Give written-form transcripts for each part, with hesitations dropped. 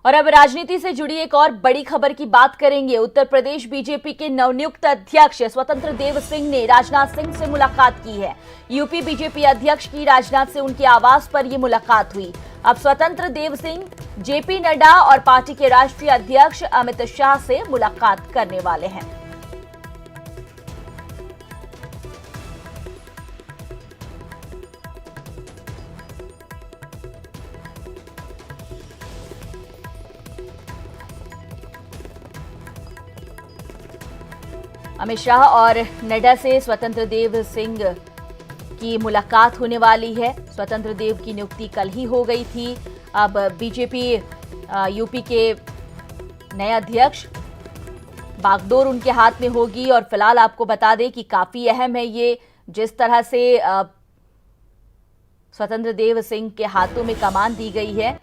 और अब राजनीति से जुड़ी एक और बड़ी खबर की बात करेंगे। उत्तर प्रदेश बीजेपी के नवनियुक्त अध्यक्ष स्वतंत्र देव सिंह ने राजनाथ सिंह से मुलाकात की है। यूपी बीजेपी अध्यक्ष की राजनाथ से उनके आवास पर यह मुलाकात हुई। अब स्वतंत्र देव सिंह जेपी नड्डा और पार्टी के राष्ट्रीय अध्यक्ष अमित शाह से मुलाकात करने वाले हैं। अमित शाह और नड्डा से स्वतंत्र देव सिंह की मुलाकात होने वाली है। स्वतंत्र देव की नियुक्ति कल ही हो गई थी। अब बीजेपी यूपी के नए अध्यक्ष बागडोर उनके हाथ में होगी। और फिलहाल आपको बता दें कि काफी अहम है ये, जिस तरह से स्वतंत्र देव सिंह के हाथों में कमान दी गई है।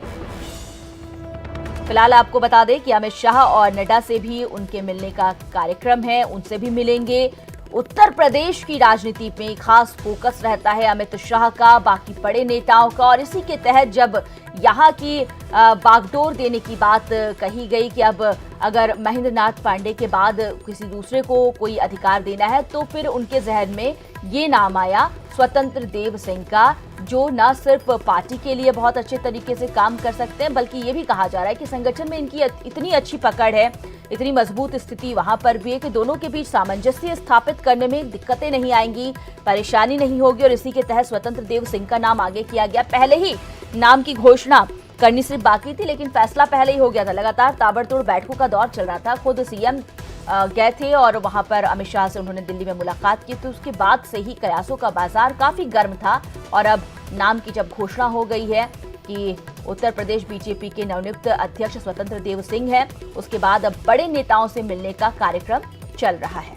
फिलहाल आपको बता दें कि अमित शाह और नड्डा से भी उनके मिलने का कार्यक्रम है, उनसे भी मिलेंगे। उत्तर प्रदेश की राजनीति में खास फोकस रहता है अमित शाह का, बाकी बड़े नेताओं का। और इसी के तहत जब यहाँ की बागडोर देने की बात कही गई कि अब अगर महेंद्र नाथ पांडे के बाद किसी दूसरे को कोई अधिकार देना है, तो फिर उनके जहन में ये नाम आया स्वतंत्र देव सिंह का, जो न सिर्फ पार्टी के लिए बहुत अच्छे तरीके से काम कर सकते हैं, बल्कि ये भी कहा जा रहा है कि संगठन में इनकी इतनी अच्छी पकड़ है, इतनी मजबूत स्थिति वहां पर भी है कि दोनों के बीच सामंजस्य स्थापित करने में दिक्कतें नहीं आएंगी, परेशानी नहीं होगी। और इसी के तहत स्वतंत्र देव सिंह का नाम आगे किया गया। पहले ही नाम की घोषणा करनी सिर्फ बाकी थी, लेकिन फैसला पहले ही हो गया था। लगातार ताबड़तोड़ बैठकों का दौर चल रहा था। खुद सीएम गए थे और वहां पर अमित शाह से उन्होंने दिल्ली में मुलाकात की। तो उसके बाद से ही कयासों का बाजार काफी गर्म था। और अब नाम की जब घोषणा हो गई है कि उत्तर प्रदेश बीजेपी के नवनियुक्त अध्यक्ष स्वतंत्र देव सिंह है, उसके बाद अब बड़े नेताओं से मिलने का कार्यक्रम चल रहा है।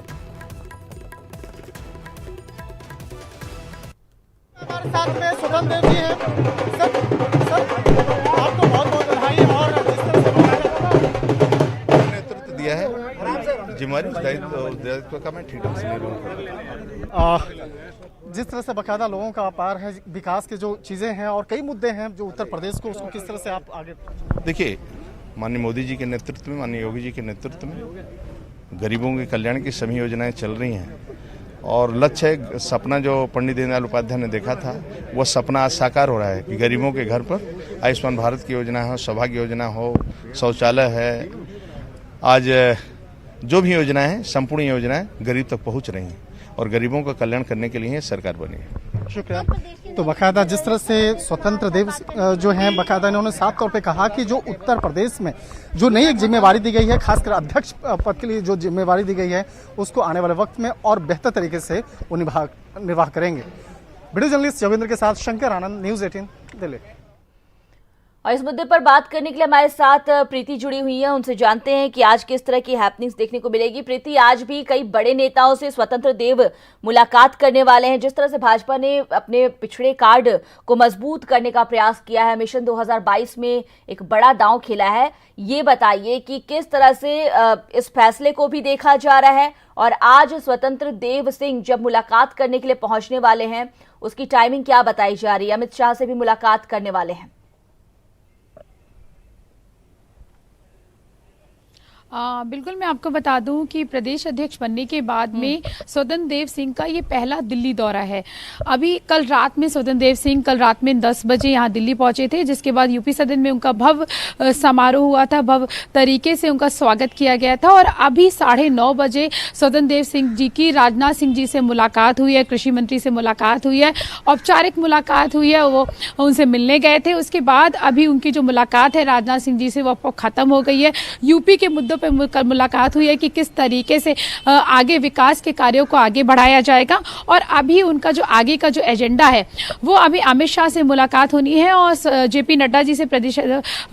हमारे साथ में स्वतंत्र देव जी हैं। सर आपको बहुत बहुत बधाई। और जिस तरह से नेतृत्व दिया है, जिम्मेदारी दायित्व का मैं ठीक से जिस तरह से बाकायदा लोगों का अपार है, विकास के जो चीज़ें हैं और कई मुद्दे हैं जो उत्तर प्रदेश को, उसको किस तरह से आप आगे देखिए। माननीय मोदी जी के नेतृत्व में, माननीय योगी जी के नेतृत्व में गरीबों के कल्याण की सभी योजनाएं चल रही हैं। और लक्ष्य है, सपना जो पंडित दीनदयाल उपाध्याय ने देखा था, वह सपना आज साकार हो रहा है कि गरीबों के घर पर आयुष्मान भारत की योजना हो, सौभाग्य योजना हो, शौचालय है, आज जो भी योजनाएं हैं, संपूर्ण योजनाएं गरीब तक पहुंच रही हैं और गरीबों का कल्याण करने के लिए सरकार बनी है। शुक्रिया। तो बाकायदा जिस तरह से स्वतंत्र देव जो हैं, बाकायदा इन्होंने साफ तौर पे कहा कि जो उत्तर प्रदेश में जो नई एक जिम्मेवारी दी गई है, खासकर अध्यक्ष पद के लिए जो जिम्मेवारी दी गई है, उसको आने वाले वक्त में और बेहतर तरीके से वो निर्वाह करेंगे। वीडियो जर्नलिस्ट योगेंद्र के साथ शंकर आनंद, न्यूज़ 18 दिल्ली। और इस मुद्दे पर बात करने के लिए हमारे साथ प्रीति जुड़ी हुई है। उनसे जानते हैं कि आज किस तरह की हैपनिंग्स देखने को मिलेगी। प्रीति, आज भी कई बड़े नेताओं से स्वतंत्र देव मुलाकात करने वाले हैं। जिस तरह से भाजपा ने अपने पिछड़े कार्ड को मजबूत करने का प्रयास किया है, मिशन 2022 में एक बड़ा दांव खेला है, ये बताइए कि किस तरह से इस फैसले को भी देखा जा रहा है। और आज स्वतंत्र देव सिंह जब मुलाकात करने के लिए पहुंचने वाले हैं, उसकी टाइमिंग क्या बताई जा रही है? अमित शाह से भी मुलाकात करने वाले हैं। बिल्कुल, मैं आपको बता दूं कि प्रदेश अध्यक्ष बनने के बाद में स्वतंत्र देव सिंह का ये पहला दिल्ली दौरा है। अभी कल रात में स्वतंत्र देव सिंह कल रात में 10 बजे यहाँ दिल्ली पहुंचे थे, जिसके बाद यूपी सदन में उनका भव्य समारोह हुआ था, भव्य तरीके से उनका स्वागत किया गया था। और अभी 9:30 बजे स्वतंत्र देव सिंह जी की राजनाथ सिंह जी से मुलाकात हुई है, कृषि मंत्री से मुलाकात हुई है, औपचारिक मुलाकात हुई है, वो उनसे मिलने गए थे। उसके बाद अभी उनकी जो मुलाकात है राजनाथ सिंह जी से, वो खत्म हो गई है। यूपी के मुद्दों पे मुलाकात हुई है कि किस तरीके से आगे विकास के कार्यों को आगे बढ़ाया जाएगा। और अभी उनका जो आगे का जो एजेंडा है, वो अभी अमित शाह से मुलाकात होनी है और जेपी नड्डा जी से, प्रदेश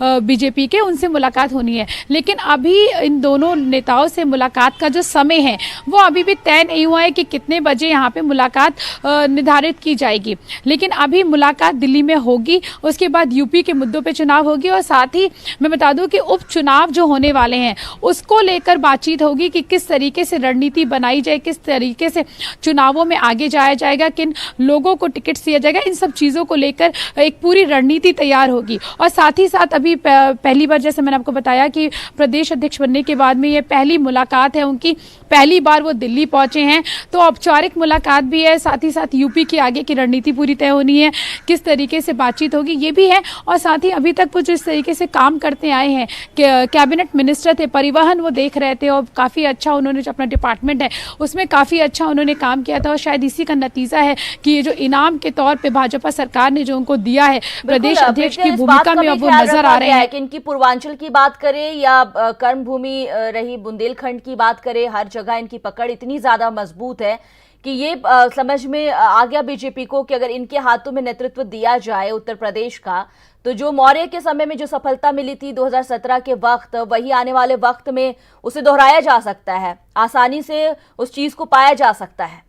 बीजेपी के, उनसे मुलाकात होनी है। लेकिन अभी इन दोनों नेताओं से मुलाकात का जो समय है, वो अभी भी तय नहीं हुआ है कि कितने बजे यहाँ पे मुलाकात निर्धारित की जाएगी। लेकिन अभी मुलाकात दिल्ली में होगी, उसके बाद यूपी के मुद्दों पे चुनाव होगी। और साथ ही मैं बता दूं कि उपचुनाव जो होने वाले हैं, उसको लेकर बातचीत होगी कि किस तरीके से रणनीति बनाई जाए, किस तरीके से चुनावों में आगे जाया जाएगा, किन लोगों को टिकट दिया जाएगा, इन सब चीज़ों को लेकर एक पूरी रणनीति तैयार होगी। और साथ ही साथ अभी पहली बार, जैसे मैंने आपको बताया कि प्रदेश अध्यक्ष बनने के बाद में ये पहली मुलाकात है उनकी, पहली बार वो दिल्ली पहुंचे हैं, तो औपचारिक मुलाकात भी है, साथ ही साथ यूपी की आगे की रणनीति पूरी तय होनी है, किस तरीके से बातचीत होगी ये भी है। और साथ ही अभी तक वो जिस तरीके से काम करते आए हैं, कैबिनेट मिनिस्टर थे, परिवहन वो देख रहे थे और काफ़ी अच्छा उन्होंने जो अपना डिपार्टमेंट है उसमें काफ़ी अच्छा उन्होंने काम किया था। और शायद इसी का नतीजा है कि ये जो इनाम के तौर पे भाजपा सरकार ने जो उनको दिया है प्रदेश अध्यक्ष की भूमिका में, अब वो नजर आ रहे हैं कि इनकी पूर्वांचल की बात करें या कर्म भूमि रही बुंदेलखंड की बात करें, हर जगह इनकी पकड़ इतनी ज्यादा मजबूत है कि ये समझ में आ गया बीजेपी को कि अगर इनके हाथों में नेतृत्व दिया जाए उत्तर प्रदेश का, तो जो मौर्य के समय में जो सफलता मिली थी 2017 के वक्त, वही आने वाले वक्त में उसे दोहराया जा सकता है, आसानी से उस चीज को पाया जा सकता है।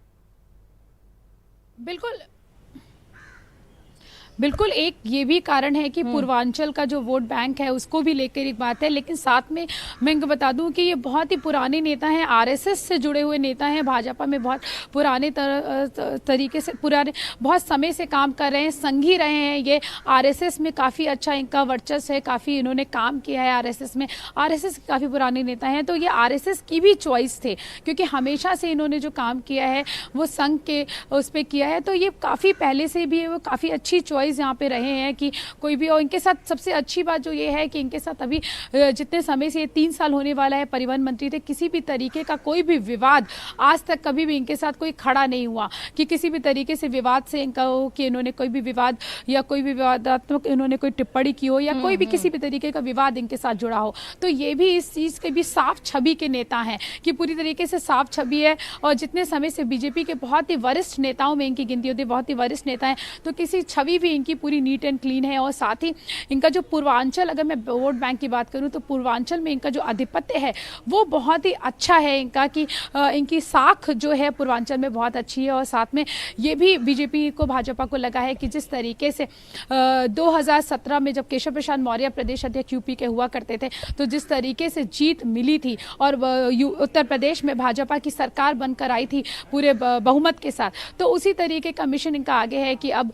बिल्कुल एक ये भी कारण है कि पूर्वांचल का जो वोट बैंक है उसको भी लेकर एक बात है, लेकिन साथ में मैं इनको बता दूं कि ये बहुत ही पुराने नेता हैं, आरएसएस से जुड़े हुए नेता हैं, भाजपा में बहुत पुराने तरीके से बहुत समय से काम कर रहे हैं, संघी रहे हैं। ये आरएसएस में काफ़ी अच्छा इनका वर्चस्व है, काफ़ी इन्होंने काम किया है आरएसएस में, आरएसएस के काफ़ी पुराने नेता हैं, तो ये आरएसएस की भी चॉइस थे क्योंकि हमेशा से इन्होंने जो काम किया है वो संघ के उस पर किया है, तो ये काफ़ी पहले से भी वो काफ़ी अच्छी चॉइस यहाँ पे रहे हैं कि कोई भी। और इनके साथ सबसे अच्छी बात जो ये है कि इनके साथ अभी जितने समय से 3 साल होने वाला है परिवहन मंत्री थे, किसी भी तरीके का कोई भी विवाद आज तक कभी भी इनके साथ कोई खड़ा नहीं हुआ कि किसी भी तरीके से विवाद से इनका हो कि इन्होंने कोई भी विवाद या कोई भी विवादात्मक इन्होंने कोई टिप्पणी की हो या कोई भी किसी भी तरीके का विवाद इनके साथ जुड़ा हो। तो ये भी इस चीज़ के भी साफ छवि के नेता हैं कि पूरी तरीके से साफ छवि है। और जितने समय से बीजेपी के बहुत ही वरिष्ठ नेताओं में इनकी गिनती होती है, बहुत ही वरिष्ठ नेता हैं, तो किसी छवि भी इनकी पूरी नीट एंड क्लीन है। और साथ ही इनका जो पूर्वांचल, अगर मैं वोट बैंक की बात करूं तो पूर्वांचल में इनका जो आधिपत्य है वो बहुत ही अच्छा है इनका, कि इनकी साख जो है पूर्वांचल में बहुत अच्छी है। और साथ में ये भी बीजेपी को, भाजपा को लगा है कि जिस तरीके से 2017 में जब केशव प्रसाद मौर्य प्रदेश अध्यक्ष यूपी के हुआ करते थे, तो जिस तरीके से जीत मिली थी और उत्तर प्रदेश में भाजपा की सरकार बनकर आई थी पूरे बहुमत के साथ, तो उसी तरीके का मिशन इनका आगे है कि अब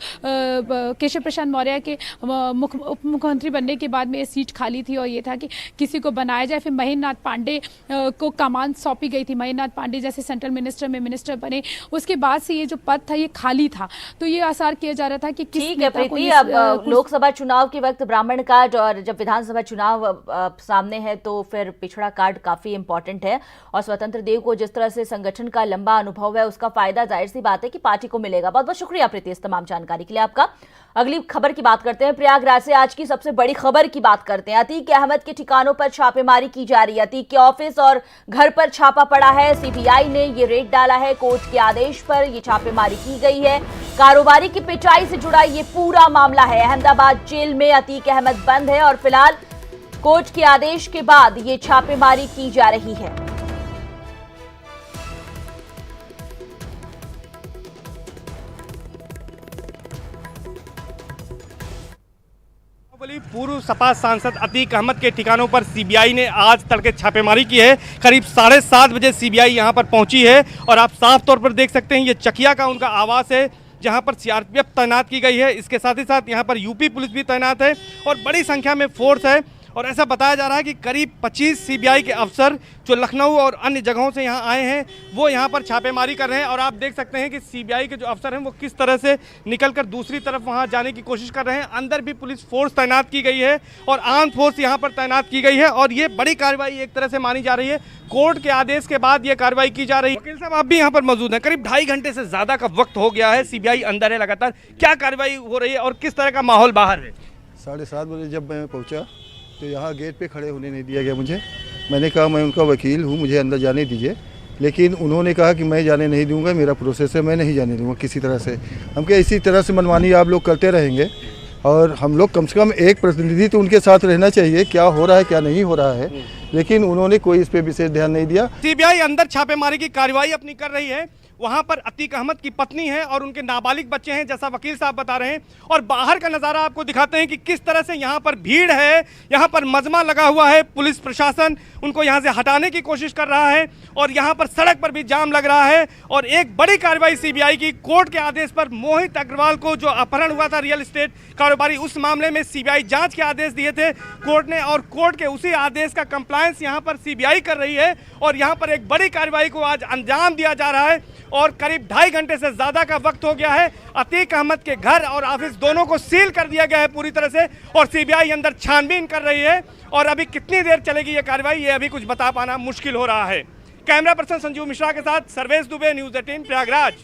केशव प्रसाद मौर्य के उप मुख्यमंत्री बनने के बाद में ये सीट खाली थी और ये था कि किसी को बनाया जाए। फिर महेंद्र नाथ पांडे को कमान सौंपी गई थी, महेंद्र नाथ पांडे जैसे सेंट्रल मिनिस्टर में मिनिस्टर बने, उसके बाद से ये जो पद था ये खाली था, तो ये आसार किया जा रहा था कि किस ठीक है प्रीति, अब लोकसभा चुनाव के वक्त ब्राह्मण कार्ड और जब विधानसभा चुनाव सामने है तो फिर पिछड़ा कार्ड काफी इंपॉर्टेंट है। और स्वतंत्र देव को जिस तरह से संगठन का लंबा अनुभव है उसका फायदा जाहिर सी बात है कि पार्टी को मिलेगा। बहुत बहुत शुक्रिया प्रीति इस तमाम जानकारी के लिए आपका। अगली खबर की बात करते हैं, प्रयागराज से आज की सबसे बड़ी खबर की बात करते हैं। अतीक अहमद के ठिकानों पर छापेमारी की जा रही है। अतीक के ऑफिस और घर पर छापा पड़ा है, सीबीआई ने ये रेड डाला है, कोर्ट के आदेश पर ये छापेमारी की गई है। कारोबारी की पिटाई से जुड़ा ये पूरा मामला है। अहमदाबाद जेल में अतीक अहमद बंद है और फिलहाल कोर्ट के आदेश के बाद ये छापेमारी की जा रही है। पूर्व सपा सांसद अतीक अहमद के ठिकानों पर सीबीआई ने आज तड़के छापेमारी की है। करीब 7:30 बजे सीबीआई यहां पर पहुंची है और आप साफ तौर पर देख सकते हैं ये चकिया का उनका आवास है जहां पर सीआरपीएफ तैनात की गई है। इसके साथ ही साथ यहां पर यूपी पुलिस भी तैनात है और बड़ी संख्या में फोर्स है। और ऐसा बताया जा रहा है कि करीब 25 सीबीआई के अफसर जो लखनऊ और अन्य जगहों से यहाँ आए हैं वो यहाँ पर छापेमारी कर रहे हैं। और आप देख सकते हैं कि सीबीआई के जो अफसर हैं वो किस तरह से निकलकर दूसरी तरफ वहाँ जाने की कोशिश कर रहे हैं। अंदर भी पुलिस फोर्स तैनात की गई है और आर्म फोर्स यहाँ पर तैनात की गई है और ये बड़ी कार्रवाई एक तरह से मानी जा रही है। कोर्ट के आदेश के बाद ये कार्रवाई की जा रही है। वकील साहब आप भी यहाँ पर मौजूद हैं, करीब 2.5 घंटे से ज़्यादा का वक्त हो गया है, सीबीआई अंदर है लगातार, क्या कार्रवाई हो रही है और किस तरह का माहौल बाहर है? 7:30 बजे जब मैं पहुँचा तो यहाँ गेट पे खड़े होने नहीं दिया गया मुझे। मैंने कहा मैं उनका वकील हूँ, मुझे अंदर जाने दीजिए, लेकिन उन्होंने कहा कि मैं जाने नहीं दूंगा, मेरा प्रोसेस है, मैं नहीं जाने दूंगा किसी तरह से। हम क्या इसी तरह से मनमानी आप लोग करते रहेंगे और हम लोग कम से कम एक प्रतिनिधि तो उनके साथ रहना चाहिए, क्या हो रहा है क्या नहीं हो रहा है, लेकिन उन्होंने कोई इस पर विशेष ध्यान नहीं दिया। सीबीआई अंदर छापेमारी की कार्रवाई अपनी कर रही है। वहां पर अतीक अहमद की पत्नी है और उनके नाबालिग बच्चे हैं, जैसा वकील साहब बता रहे हैं। और बाहर का नज़ारा आपको दिखाते हैं कि किस तरह से यहाँ पर भीड़ है, यहाँ पर मजमा लगा हुआ है। पुलिस प्रशासन उनको यहाँ से हटाने की कोशिश कर रहा है और यहाँ पर सड़क पर भी जाम लग रहा है। और एक बड़ी कार्रवाई सीबीआई की, कोर्ट के आदेश पर मोहित अग्रवाल को जो अपहरण हुआ था रियल एस्टेट कारोबारी, उस मामले में सीबीआई जांच के आदेश दिए थे कोर्ट ने, और कोर्ट के उसी आदेश का कंप्लायंस यहाँ पर सीबीआई कर रही है। और यहाँ पर एक बड़ी कार्रवाई को आज अंजाम दिया जा रहा है और करीब 2.5 घंटे से ज्यादा का वक्त हो गया है। अतीक अहमद के घर और ऑफिस दोनों को सील कर दिया गया है पूरी तरह से और सीबीआई अंदर छानबीन कर रही है। और अभी कितनी देर चलेगी ये कार्रवाई, ये अभी कुछ बता पाना मुश्किल हो रहा है। कैमरा पर्सन संजीव मिश्रा के साथ सर्वेश दुबे, न्यूज़ 18 प्रयागराज।